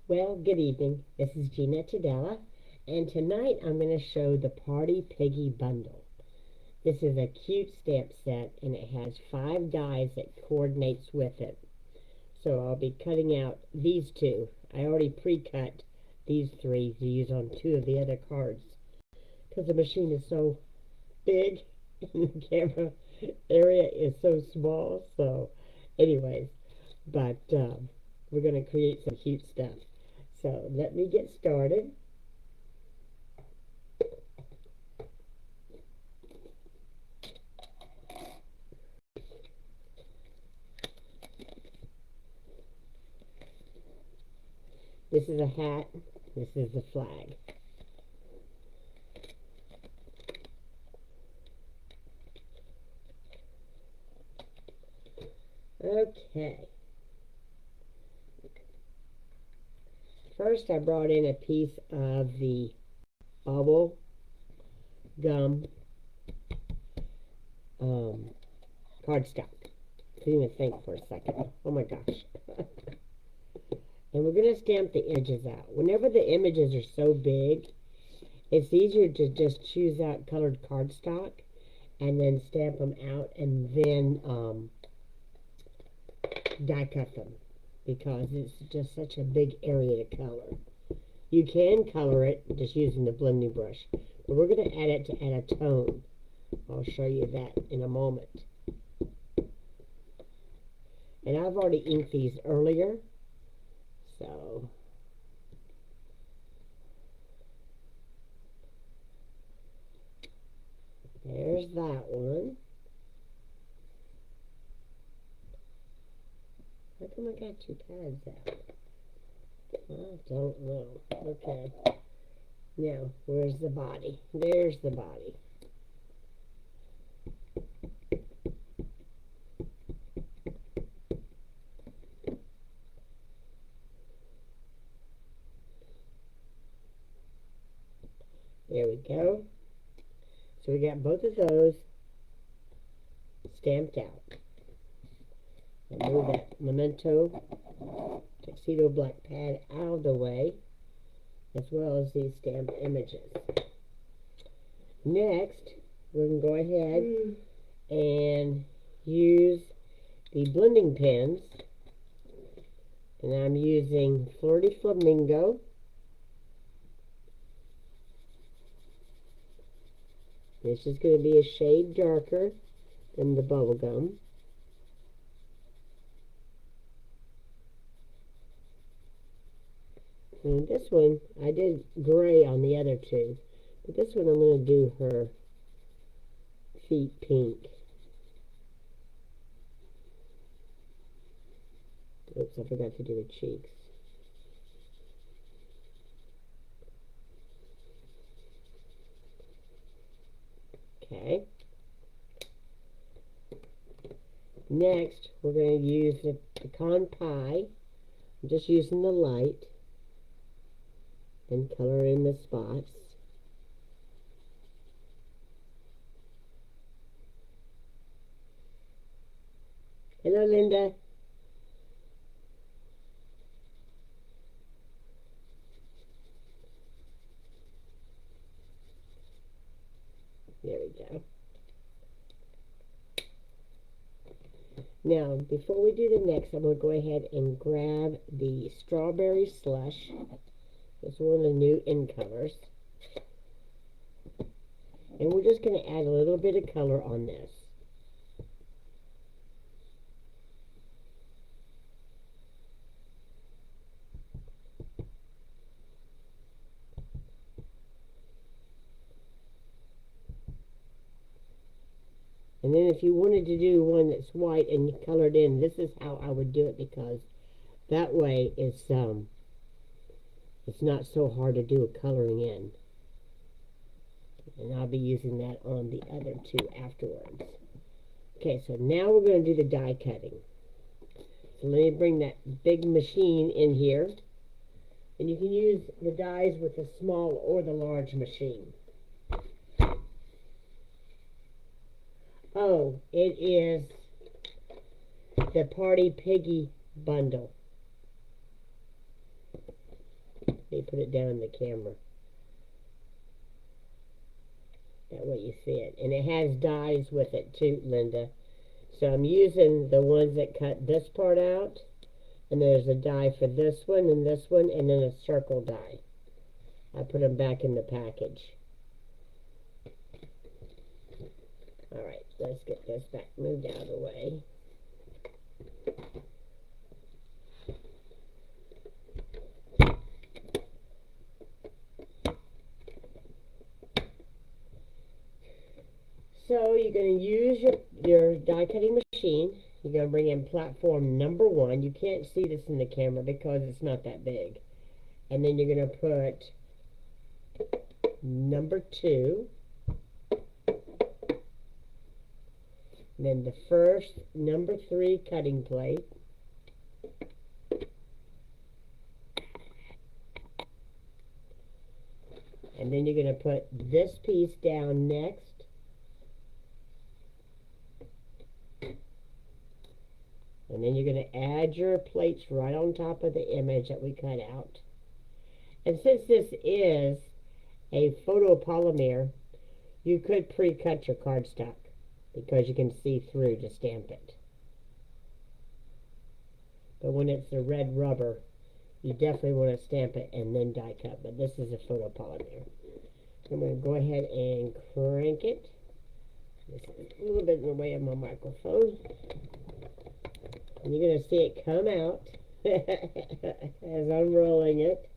Well, good evening. This is Gina Tadella, and tonight I'm going to show the Party Piggy Bundle. This is a cute stamp set, and it has 5 dies that coordinates with it. So I'll be cutting out these 2. I already pre-cut these 3 to use on 2 of the other cards because the machine is so big and the camera area is so small. So anyways, but we're going to create some cute stuff. So let me get started. This is a hat. This is the flag. Okay. First I brought in a piece of the bubble gum cardstock. Didn't even think for a second. Oh my gosh. And we're going to stamp the images out. Whenever the images are so big, it's easier to just choose out colored cardstock and then stamp them out and then die cut them because it's just such a big area to color. You can color it just using the blending brush, but we're going to add it to add a tone. I'll show you that in a moment. And I've already inked these earlier, so there's that one. How come I got 2 pads out? I don't know. Okay. Now, where's the body? There's the body. There we go. So we got both of those stamped out. I'll move that memento tuxedo black pad out of the way, as well as these stamped images. Next, we're going to go ahead and use the blending pens. And I'm using Flirty Flamingo. This is going to be a shade darker than the bubble gum. And this one, I did gray on the other 2. But this one I'm going to do her feet pink. Oops, I forgot to do the cheeks. Okay. Next, we're going to use the pecan pie. I'm just using the light and color in the spots. Hello, Linda. There we go. Now, before we do the next, I'm going to go ahead and grab the strawberry slush. It's one of the new in colors. And we're just going to add a little bit of color on this. And then if you wanted to do one that's white and colored in, this is how I would do it, because that way it's not so hard to do a coloring in. And I'll be using that on the other 2 afterwards. Okay, so now we're going to do the die cutting. So let me bring that big machine in here. And you can use the dies with the small or the large machine. Oh, it is the Party Piggy Bundle. Let me put it down in the camera. That way you see it. And it has dies with it too, Linda. So I'm using the ones that cut this part out. And there's a die for this one, and then a circle die. I put them back in the package. Alright, let's get this back moved out of the way. So you're going to use your die cutting machine. You're going to bring in platform number 1. You can't see this in the camera because it's not that big. And then you're going to put number 2. Then the first number 3 cutting plate. And then you're going to put this piece down next. And then you're going to add your plates right on top of the image that we cut out. And since this is a photopolymer, you could pre-cut your cardstock because you can see through to stamp it. But when it's the red rubber, you definitely want to stamp it and then die cut. But this is a photopolymer. I'm going to go ahead and crank it. This is a little bit in the way of my microphone. And you're going to see it come out as I'm rolling it.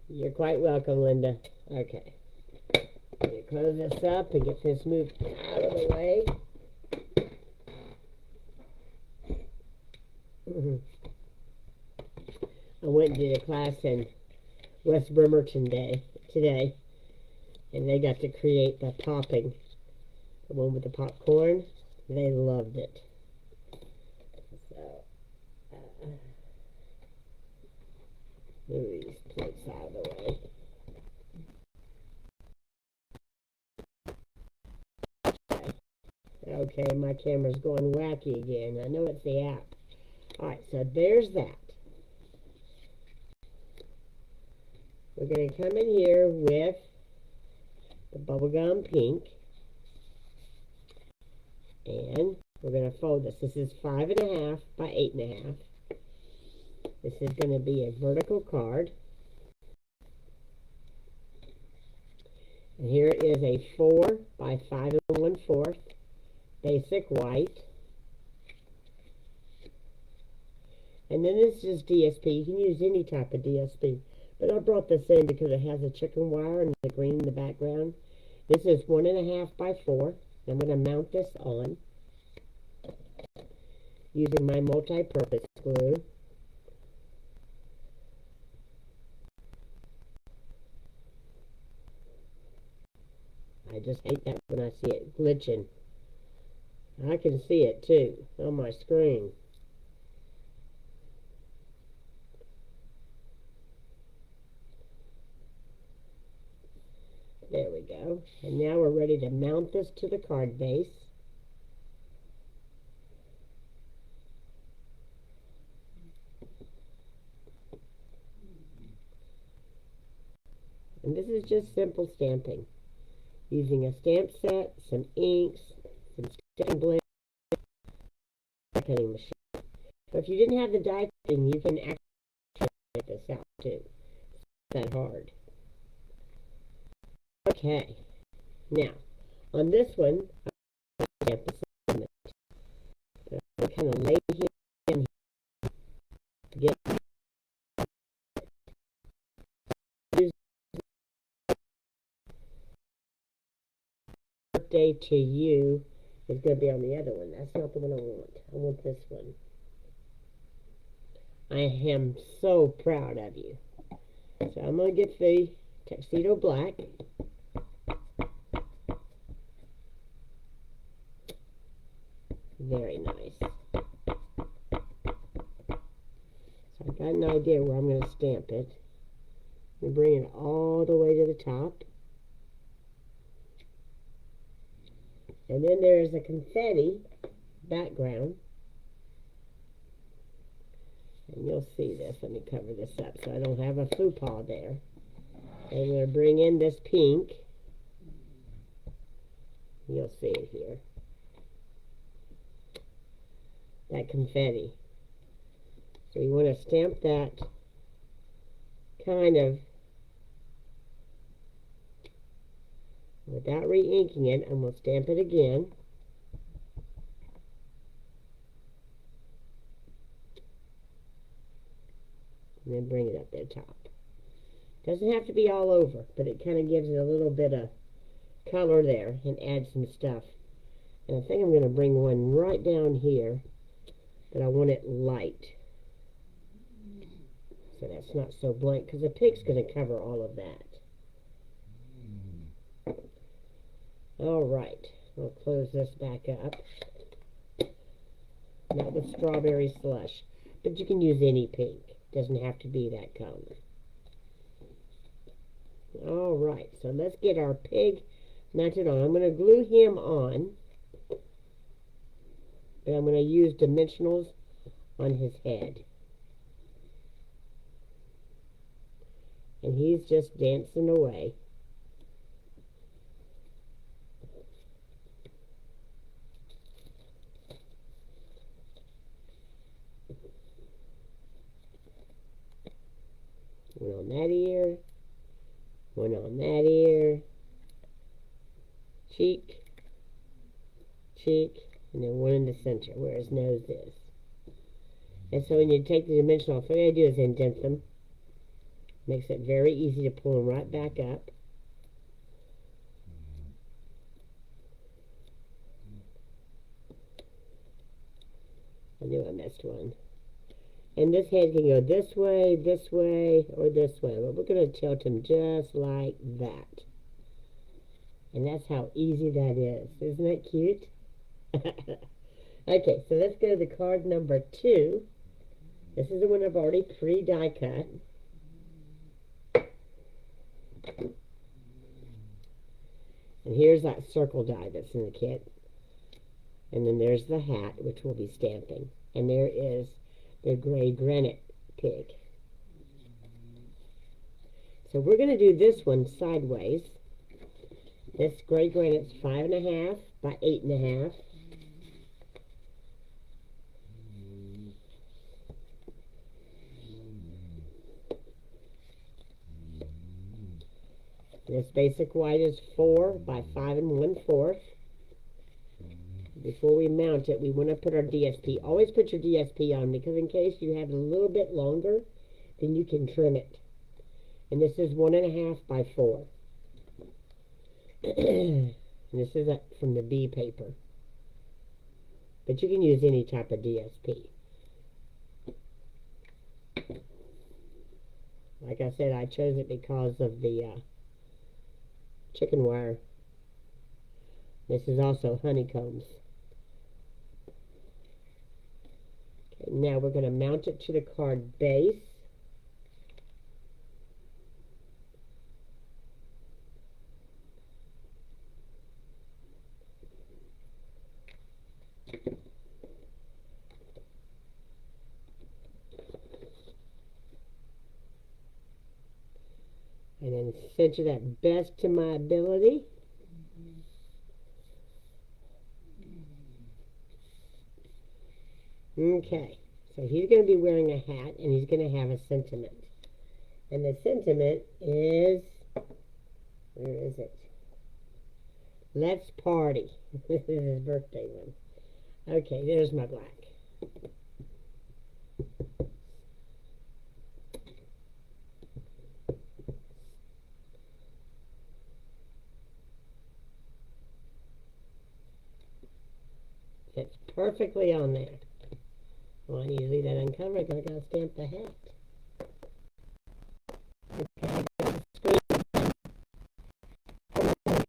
You're quite welcome, Linda. Okay. Let me close this up and get this moved out of the way. I went and did a class in West Bremerton today. And they got to create the popping. The one with the popcorn. They loved it. So, move these plates out of the way. Okay, my camera's going wacky again. I know it's the app. Alright, so there's that. We're going to come in here with the bubblegum pink. And we're going to fold this. This is 5.5 by 8.5. This is going to be a vertical card. And here is a 4 by 5 1/4 basic white. And then this is DSP. You can use any type of DSP. But I brought this in because it has a chicken wire and the green in the background. This is 1.5 by 4. I'm going to mount this on using my multi-purpose glue. I just hate that when I see it glitching. I can see it too on my screen. There we go. And now we're ready to mount this to the card base. And this is just simple stamping. Using a stamp set, some inks, some stamping blend, cutting machine. But if you didn't have the die cutting, you can actually get this out too. It's not that hard. Okay, now on this one, I stamp the sentiment. I kind of lay him in here to get birthday to you is going to be on the other one. That's not the one I want. I want this one. I am so proud of you. So I'm going to get the tuxedo black. Very nice. So I've got an idea where I'm going to stamp it. I'm bring it all the way to the top. And then there's a confetti background. And you'll see this. Let me cover this up so I don't have a faux pas there. And I'm going to bring in this pink. You'll see it here. That confetti. So you want to stamp that kind of without re-inking it, and we'll stamp it again. And then bring it up there top. Doesn't have to be all over, but it kind of gives it a little bit of color there and adds some stuff. And I think I'm going to bring one right down here, but I want it light. So that's not so blank, because the pig's going to cover all of that. All right, I'll close this back up. Not with strawberry slush, but you can use any pink. Doesn't have to be that color. All right, so let's get our pig mounted on. I'm going to glue him on, but I'm going to use dimensionals on his head. And he's just dancing away. One on that ear, one on that ear, cheek, cheek, and then one in the center where his nose is. And so when you take the dimension off, what I do is indent them. Makes it very easy to pull them right back up. I knew I missed one. And this head can go this way, or this way. But we're going to tilt him just like that. And that's how easy that is. Isn't it cute? Okay, so let's go to card number 2. This is the one I've already pre-die cut. And here's that circle die that's in the kit. And then there's the hat, which we'll be stamping. And there is the gray granite pig. So we're going to do this one sideways. This gray granite's 5.5 by 8.5. This basic white is 4 by 5 1/4. Before we mount it, we want to put our DSP. Always put your DSP on, because in case you have it a little bit longer, then you can trim it. And this is 1.5 by 4. And this is from the B paper. But you can use any type of DSP. Like I said, I chose it because of the chicken wire. This is also honeycombs. Okay, now we're going to mount it to the card base. And then center that best to my ability. Okay, so he's going to be wearing a hat, and he's going to have a sentiment. And the sentiment is, where is it? Let's party. This is his birthday one. Okay, there's my black. Fits perfectly on there. Well, I need to leave that uncovered because I got to stamp the hat. Okay,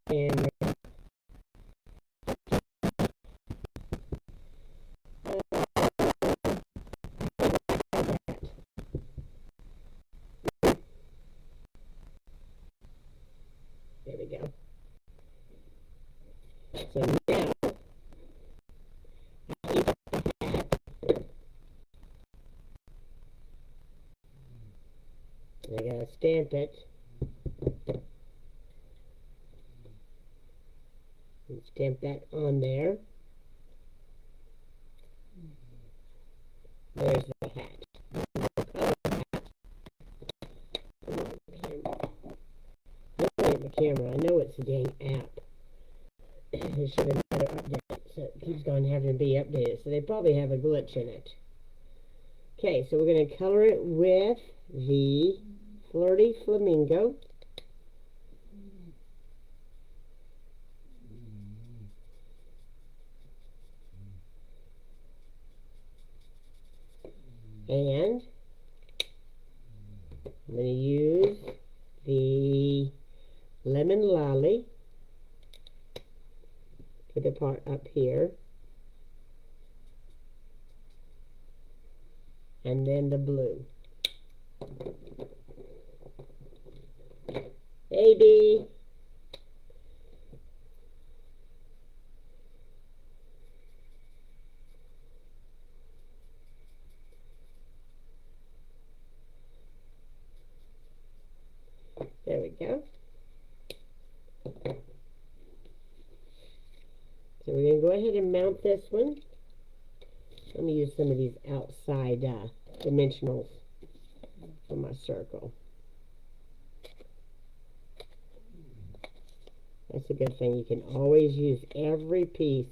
and there we go. So now, I I gotta stamp it. And stamp that on there. There's the hat. The camera. I know it's a dang app. It should have better update. So it keeps on having to be updated. So they probably have a glitch in it. Okay, so we're going to color it with the Flirty Flamingo. And I'm going to use the Lemon Lolly. Put the part up here. And then the blue. Baby. There we go. So we're going to go ahead and mount this one. Let me use some of these outside dimensionals for my circle. That's a good thing. You can always use every piece.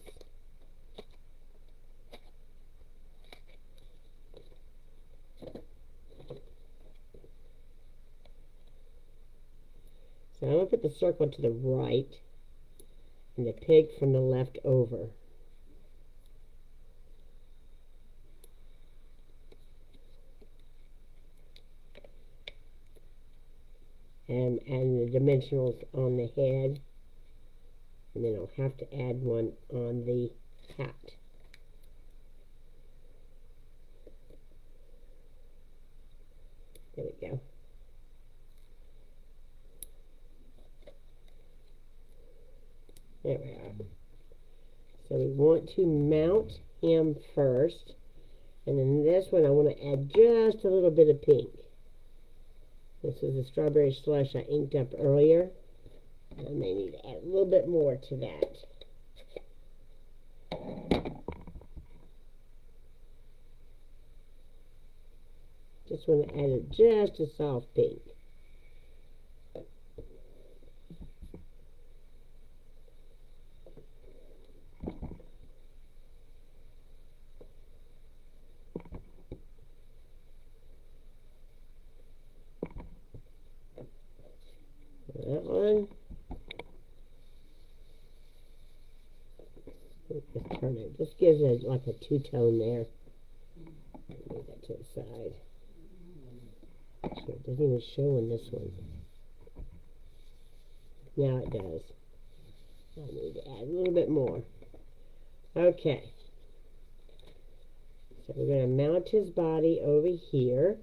So I'm going to put the circle to the right and the pig from the left over. And the dimensionals on the head. And then I'll have to add one on the hat. There we go. There we are. So we want to mount him first. And then this one I want to add just a little bit of pink. This is the strawberry slush I inked up earlier. I may need to add a little bit more to that. Just want to add just a soft pink. That one. Just turn it. Just gives it like a two-tone there. Move that to the side. So it doesn't even show in this one. Now it does. I need to add a little bit more. Okay. So we're going to mount his body over here.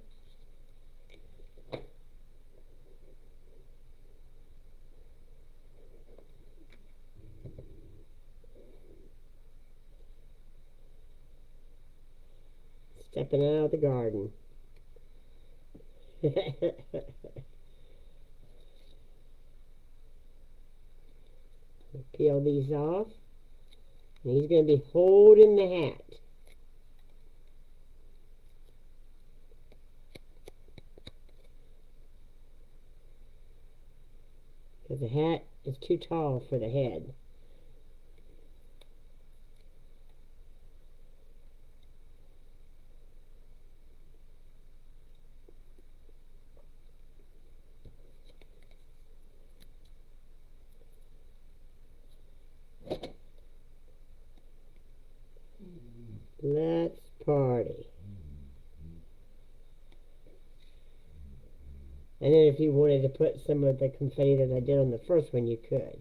Stepping out of the garden. Peel these off. And he's going to be holding the hat. Because the hat is too tall for the head. Let's party. And then if you wanted to put some of the confetti that I did on the first one, you could.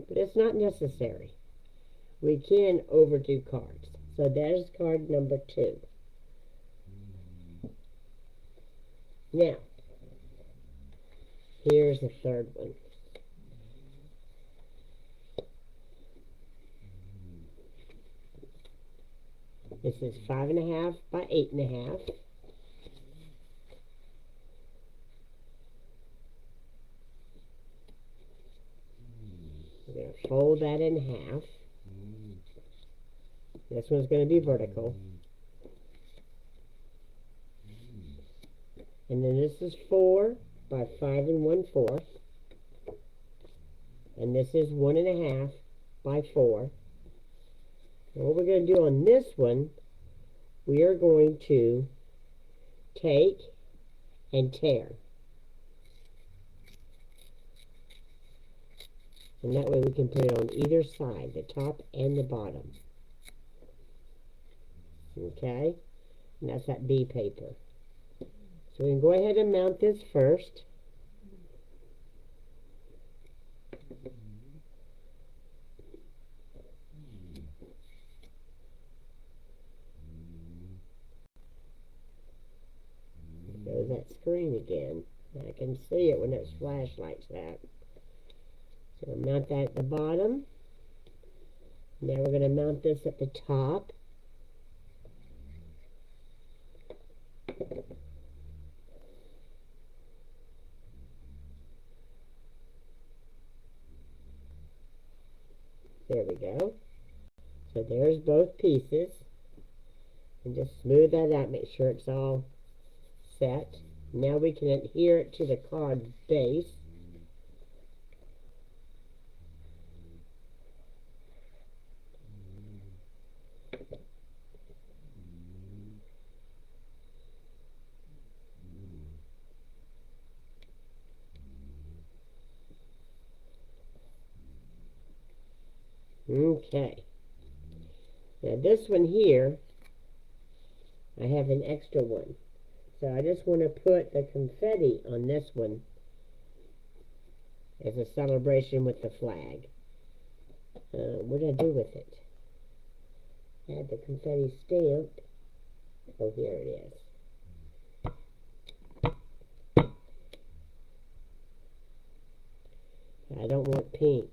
But it's not necessary. We can overdo cards. So there's card number 2. Now, here's the third one. This is 5 1/2 by 8 1/2. We're going to fold that in half. This one's going to be vertical. And then this is 4 by 5 1/4. And this is 1 1/2 by 4. And what we're going to do on this one, we are going to take and tear. And that way we can put it on either side, the top and the bottom. Okay? And that's that B paper. So we can go ahead and mount this first. There's that screen again. I can see it when it's flashlights that. So we'll mount that at the bottom. Now we're going to mount this at the top. There we go. So there's both pieces. And just smooth that out, make sure it's all set. Now we can adhere it to the card base. Okay. Now this one here, I have an extra one. So I just want to put the confetti on this one as a celebration with the flag. What did I do with it? I had the confetti stamped. Oh, here it is. I don't want pink.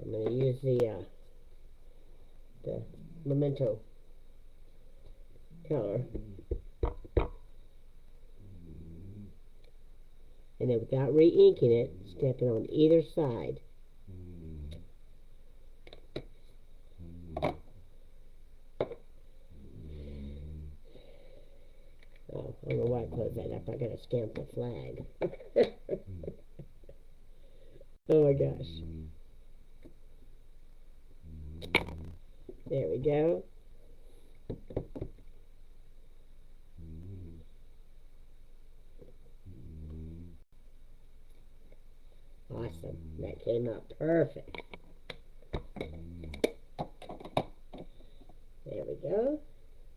I'm going to use the memento color. And then without re-inking it, stamp it on either side. Oh, I don't know why I closed that up. I got to stamp the flag. Oh my gosh. There we go. Awesome. That came out perfect. There we go.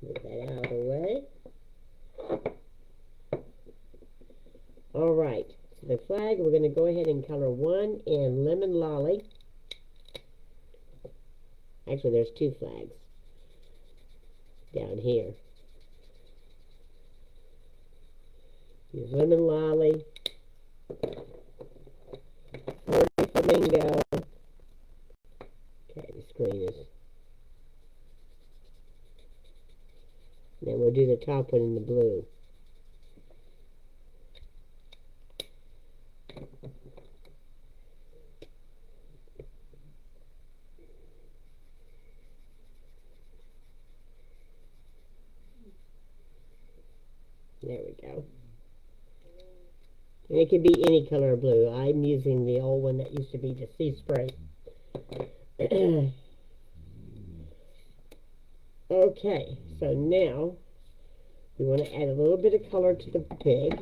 Move that out of the way. Alright. So the flag, we're going to go ahead and color one in Lemon Lolly. Actually, there's two flags down here. Use Lemon Lolly, Flamingo. Okay, the screen is. And then we'll do the top one in the blue. There we go. And it could be any color of blue. I'm using the old one that used to be the sea spray. Okay, so now we want to add a little bit of color to the pig.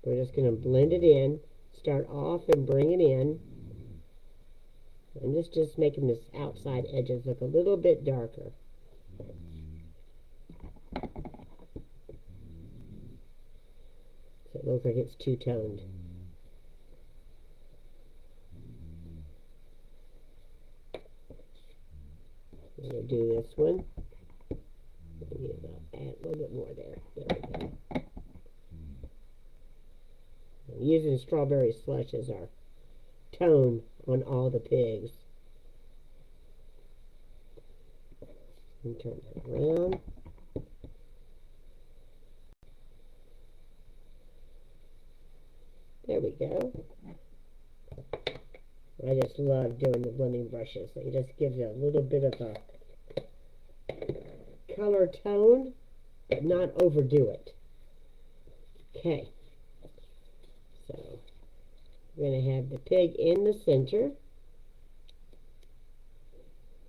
We're just going to blend it in, start off and bring it in. I'm just making this outside edges look a little bit darker. So it looks like it's two-toned. I'm going to do this one. Add a little bit more there. There we go. I'm using strawberry slush as our tone on all the pigs. And turn that around. There we go. I just love doing the blending brushes. It just gives it a little bit of a color tone, but not overdo it. Okay, so we're going to have the pig in the center.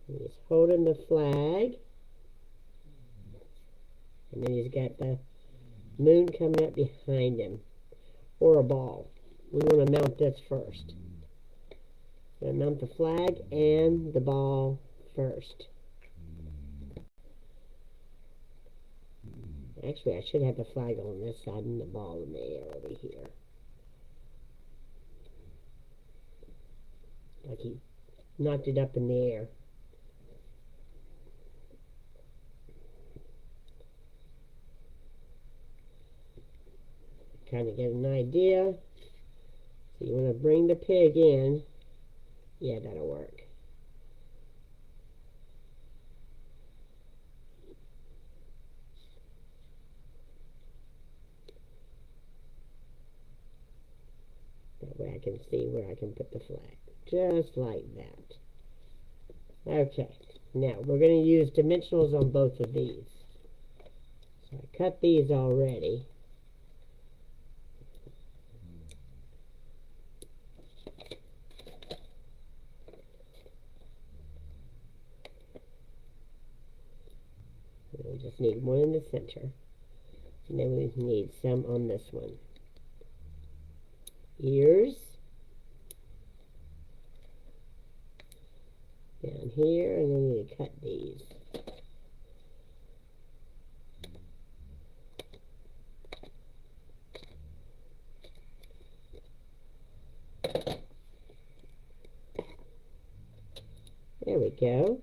He's holding the flag. And then he's got the moon coming up behind him, or a ball. We want to mount this first. We're going to mount the flag and the ball first. Actually, I should have the flag on this side and the ball in the air over here. Like he knocked it up in the air. Kind of get an idea. So you want to bring the pig in. Yeah, that'll work. That way I can see where I can put the flag. Just like that. Okay, now we're going to use dimensionals on both of these. So I cut these already. We just need one in the center. And then we need some on this one. Ears. Down here, and then we need to cut these. There we go.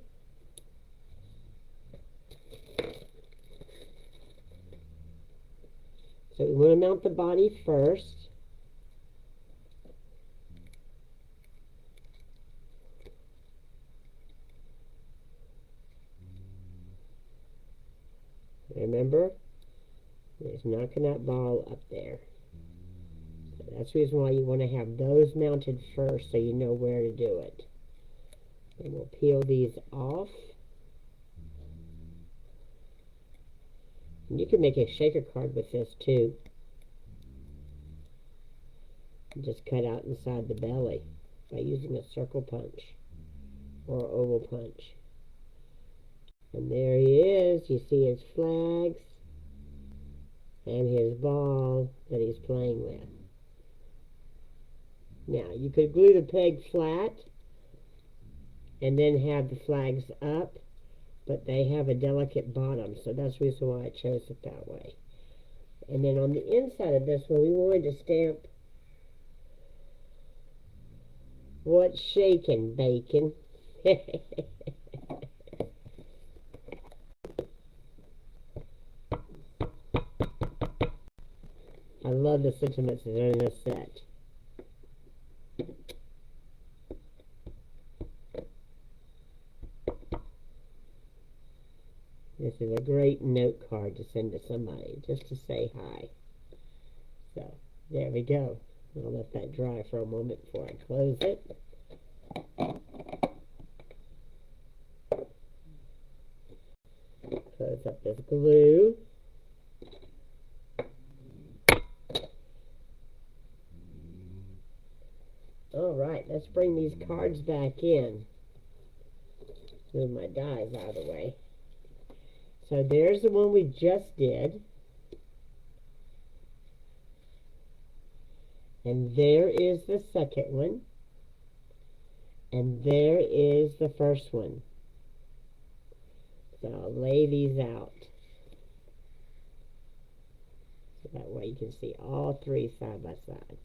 So we want to mount the body first. Remember, it's knocking that ball up there. So that's the reason why you want to have those mounted first, so you know where to do it. And we'll peel these off. And you can make a shaker card with this too. And just cut out inside the belly by using a circle punch or oval punch. And there he is. You see his flags and his ball that he's playing with. Now, you could glue the peg flat and then have the flags up, but they have a delicate bottom, so that's the reason why I chose it that way. And then on the inside of this one, we wanted to stamp "What's shaking, bacon?" I love the sentiments that are in this set. This is a great note card to send to somebody, just to say hi. So, there we go. I'll let that dry for a moment before I close it. Close up this glue. Alright, let's bring these cards back in. Move my dies out of the way. So there's the one we just did. And there is the second one. And there is the first one. So I'll lay these out. So that way you can see all three side by side.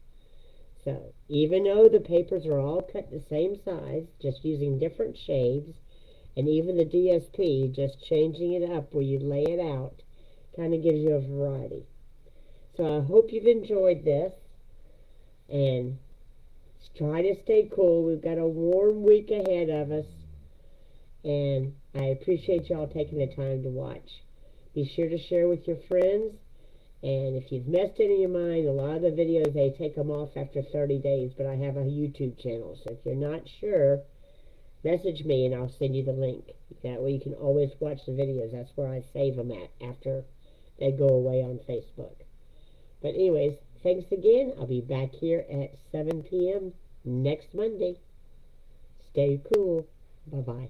So even though the papers are all cut the same size, just using different shades, and even the DSP, just changing it up where you lay it out, kind of gives you a variety. So I hope you've enjoyed this, and try to stay cool. We've got a warm week ahead of us, and I appreciate y'all taking the time to watch. Be sure to share with your friends, And if you've missed any of mine, a lot of the videos, they take them off after 30 days, but I have a YouTube channel. So if you're not sure, message me and I'll send you the link. That way you can always watch the videos. That's where I save them at after they go away on Facebook. But anyways, thanks again. I'll be back here at 7 p.m. next Monday. Stay cool. Bye-bye.